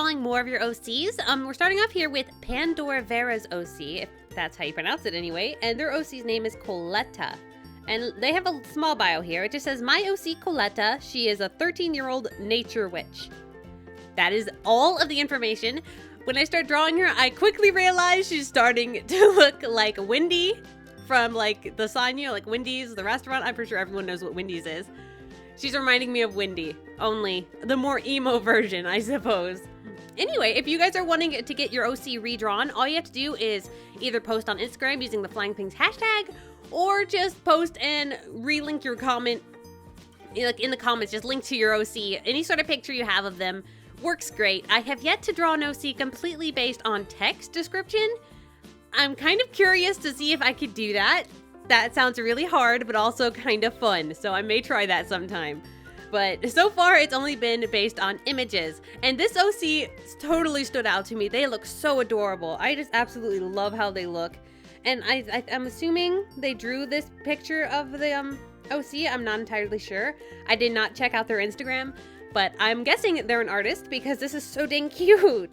drawing more of your OCs. We're starting off here with Pandoravera's OC, if that's how you pronounce it anyway, and their OC's name is Coletta. And they have a small bio here. It just says, my OC Coletta, she is a 13-year-old nature witch. That is all of the information. When I start drawing her, I quickly realize she's starting to look like Wendy from like the sign, you know, like Wendy's, the restaurant. I'm pretty sure everyone knows what Wendy's is. She's reminding me of Wendy, only the more emo version, I suppose. Anyway, if you guys are wanting to get your OC redrawn, all you have to do is either post on Instagram using the Flying Pings hashtag, or just post and relink your comment, like in the comments, just link to your OC. Any sort of picture you have of them works great. I have yet to draw an OC completely based on text description. I'm kind of curious to see if I could do that. That sounds really hard, but also kind of fun, so I may try that sometime. But so far, it's only been based on images, and this OC totally stood out to me. They look so adorable. I just absolutely love how they look, and I'm assuming they drew this picture of the OC. I'm not entirely sure. I did not check out their Instagram, but I'm guessing they're an artist because this is so dang cute.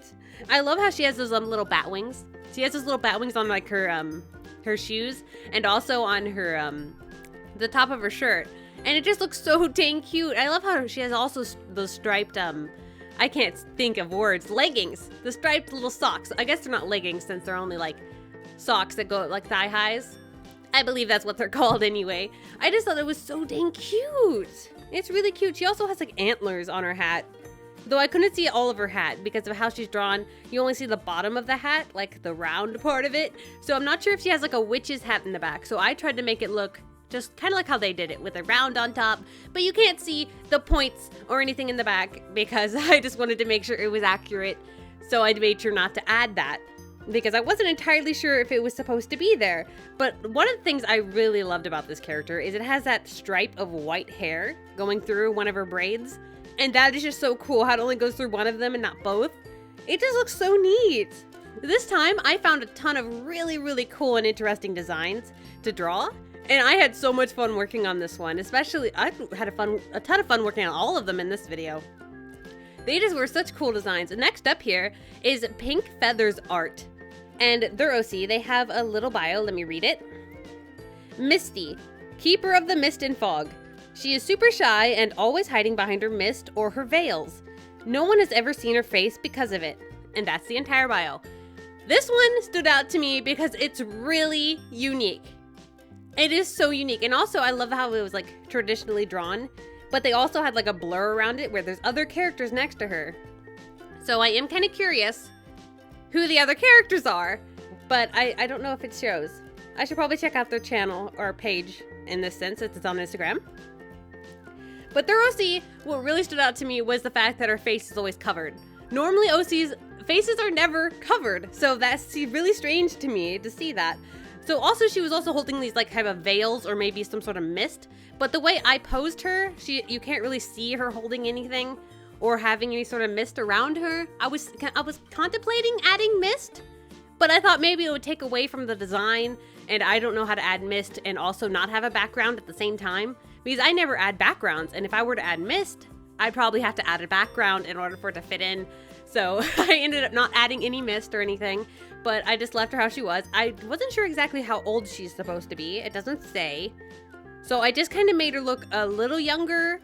I love how she has those little bat wings. She has those little bat wings on like her shoes, and also on her the top of her shirt, and it just looks so dang cute. I love how she has also those striped I can't think of words, leggings, the striped little socks. I guess they're not leggings since they're only like socks that go like thigh highs. I believe that's what they're called anyway. I just thought it was so dang cute. It's really cute. She also has like antlers on her hat, though I couldn't see all of her hat because of how she's drawn. You only see the bottom of the hat, like the round part of it. So I'm not sure if she has like a witch's hat in the back. So I tried to make it look just kind of like how they did it with a round on top, but you can't see the points or anything in the back because I just wanted to make sure it was accurate. So I made sure not to add that because I wasn't entirely sure if it was supposed to be there. But one of the things I really loved about this character is it has that stripe of white hair going through one of her braids. And that is just so cool how it only goes through one of them and not both. It just looks so neat. This time I found a ton of really, really cool and interesting designs to draw. And I had so much fun working on this one, especially I had a ton of fun working on all of them in this video. They just were such cool designs. Next up here is Pink Feathers Art. And their OC, they have a little bio. Let me read it. Misty, keeper of the mist and fog. She is super shy and always hiding behind her mist or her veils. No one has ever seen her face because of it. And that's the entire bio. This one stood out to me because it's really unique. It is so unique. And also I love how it was like traditionally drawn, but they also had like a blur around it where there's other characters next to her. So I am kind of curious who the other characters are, but I don't know if it shows. I should probably check out their channel or page in this sense, since it's on Instagram. But their OC, what really stood out to me was the fact that her face is always covered. Normally OC's faces are never covered, so that's really strange to me to see that. So also she was also holding these like kind of veils or maybe some sort of mist, but the way I posed her, you can't really see her holding anything or having any sort of mist around her. I was contemplating adding mist, but I thought maybe it would take away from the design, and I don't know how to add mist and also not have a background at the same time, because I never add backgrounds, and if I were to add mist, I'd probably have to add a background in order for it to fit in. So I ended up not adding any mist or anything, but I just left her how she was. I wasn't sure exactly how old she's supposed to be. It doesn't say. So I just kind of made her look a little younger,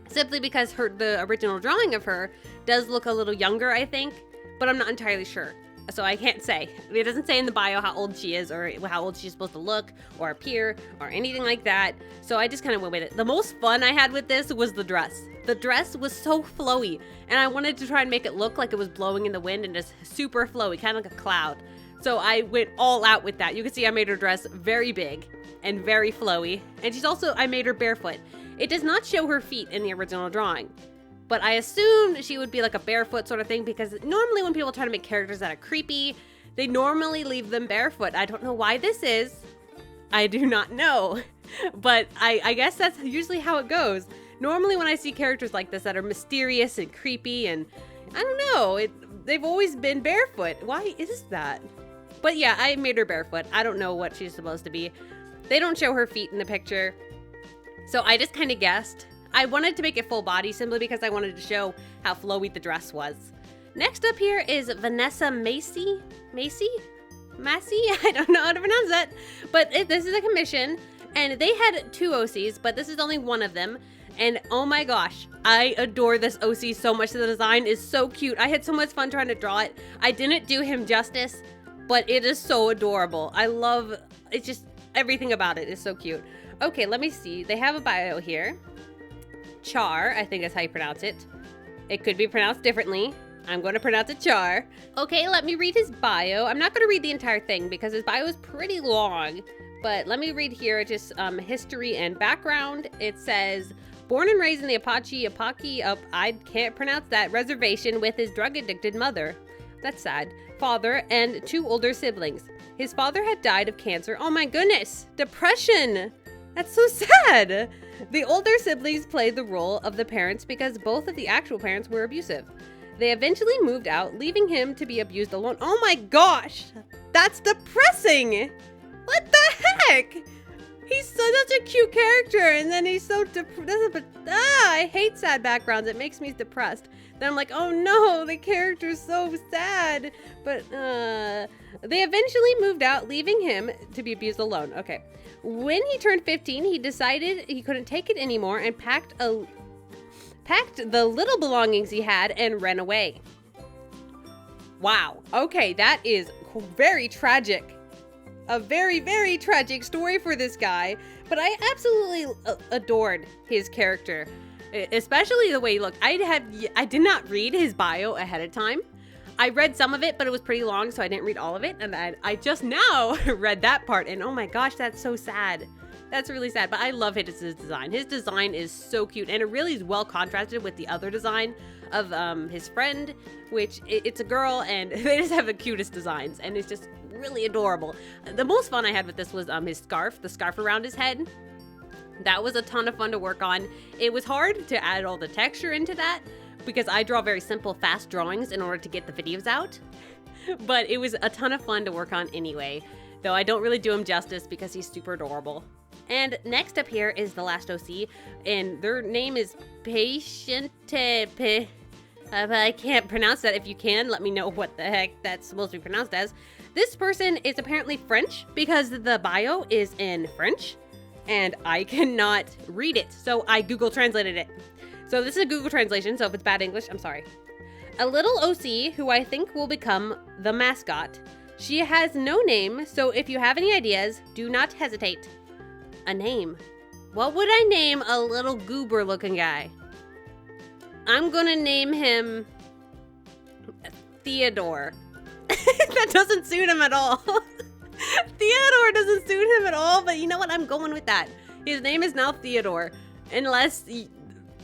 simply because the original drawing of her does look a little younger, I think, but I'm not entirely sure. So I can't say. It doesn't say in the bio how old she is or how old she's supposed to look or appear or anything like that. So I just kind of went with it. The most fun I had with this was the dress. The dress was so flowy, and I wanted to try and make it look like it was blowing in the wind and just super flowy, kind of like a cloud. So I went all out with that. You can see I made her dress very big and very flowy. And I made her barefoot. It does not show her feet in the original drawing, but I assumed she would be like a barefoot sort of thing, because normally when people try to make characters that are creepy, they normally leave them barefoot. I don't know why this is. I do not know, but I guess that's usually how it goes. Normally when I see characters like this that are mysterious and creepy and I don't know, they've always been barefoot. Why is that? But yeah, I made her barefoot. I don't know what she's supposed to be. They don't show her feet in the picture, so I just kind of guessed. I wanted to make it full body simply because I wanted to show how flowy the dress was. Next up here is Vanessa Massey? Massey? I don't know how to pronounce that. But this is a commission, and they had 2 OCs, but this is only one of them. And oh my gosh, I adore this OC so much. The design is so cute. I had so much fun trying to draw it. I didn't do him justice, but it is so adorable. I love, it's just, everything about it is so cute. Okay, let me see. They have a bio here. Char, I think is how you pronounce it. It could be pronounced differently. I'm going to pronounce it Char. Okay, let me read his bio. I'm not going to read the entire thing because his bio is pretty long, but let me read here just history and background. It says, born and raised in the Apache, I can't pronounce that, reservation with his drug-addicted mother. That's sad. Father and 2 older siblings. His father had died of cancer. Oh my goodness, depression. That's so sad. The older siblings played the role of the parents because both of the actual parents were abusive. They eventually moved out, leaving him to be abused alone. Oh my gosh, that's depressing. What the heck? He's such a cute character, and then he's so depressed. I hate sad backgrounds. It makes me depressed. Then I'm like, oh no, the character's so sad. But they eventually moved out, leaving him to be abused alone. Okay. When he turned 15, he decided he couldn't take it anymore and packed the little belongings he had and ran away. Wow. Okay, that is very tragic. A very, very tragic story for this guy, but I absolutely adored his character, especially the way he looked. I did not read his bio ahead of time. I read some of it, but it was pretty long, so I didn't read all of it, and I just now read that part, and oh my gosh, that's so sad. That's really sad, but I love his design. His design is so cute, and it really is well contrasted with the other design of his friend, which it's a girl, and they just have the cutest designs, and it's just really adorable. The most fun I had with this was his scarf, the scarf around his head. That was a ton of fun to work on. It was hard to add all the texture into that because I draw very simple, fast drawings in order to get the videos out, but it was a ton of fun to work on anyway, though I don't really do him justice because he's super adorable. And next up here is the last OC, and their name is Patiente. I can't pronounce that. If you can, let me know what the heck that's supposed to be pronounced as. This person is apparently French because the bio is in French, and I cannot read it, so I Google translated it. So this is a Google translation, so if it's bad English, I'm sorry. A little OC who I think will become the mascot. She has no name, so if you have any ideas, do not hesitate. A name. What would I name a little goober looking guy? I'm gonna name him Theodore. That doesn't suit him at all. Theodore doesn't suit him at all, but you know what? I'm going with that. His name is now Theodore, unless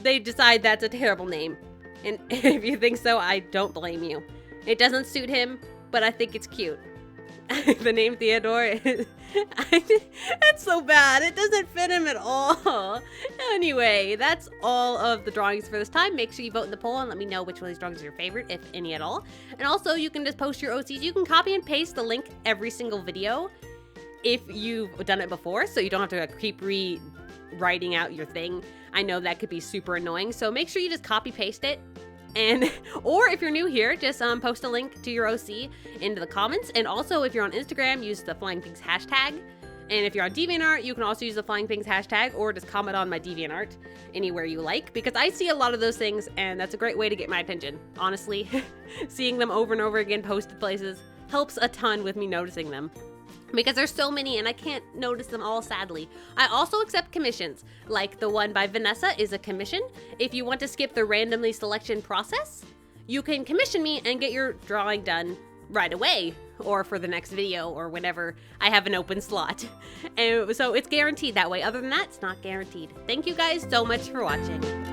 they decide that's a terrible name. And if you think so, I don't blame you. It doesn't suit him, but I think it's cute. The name Theodore is... It's so bad. It doesn't fit him at all. Anyway, that's all of the drawings for this time. Make sure you vote in the poll and let me know which one of these drawings is your favorite, if any at all. And also, you can just post your OCs. You can copy and paste the link every single video if you've done it before, so you don't have to keep rewriting out your thing. I know that could be super annoying, so make sure you just copy paste it. And or if you're new here, just post a link to your OC into the comments. And also, if you're on Instagram, use the Flying Pigs hashtag. And if you're on DeviantArt, you can also use the Flying Pigs hashtag, or just comment on my DeviantArt anywhere you like, because I see a lot of those things, and that's a great way to get my attention. Honestly, seeing them over and over again posted places helps a ton with me noticing them, because there's so many and I can't notice them all, sadly. I also accept commissions, like the one by Vanessa is a commission. If you want to skip the randomly selection process, you can commission me and get your drawing done right away, or for the next video, or whenever I have an open slot. And so it's guaranteed that way. Other than that, it's not guaranteed. Thank you guys so much for watching.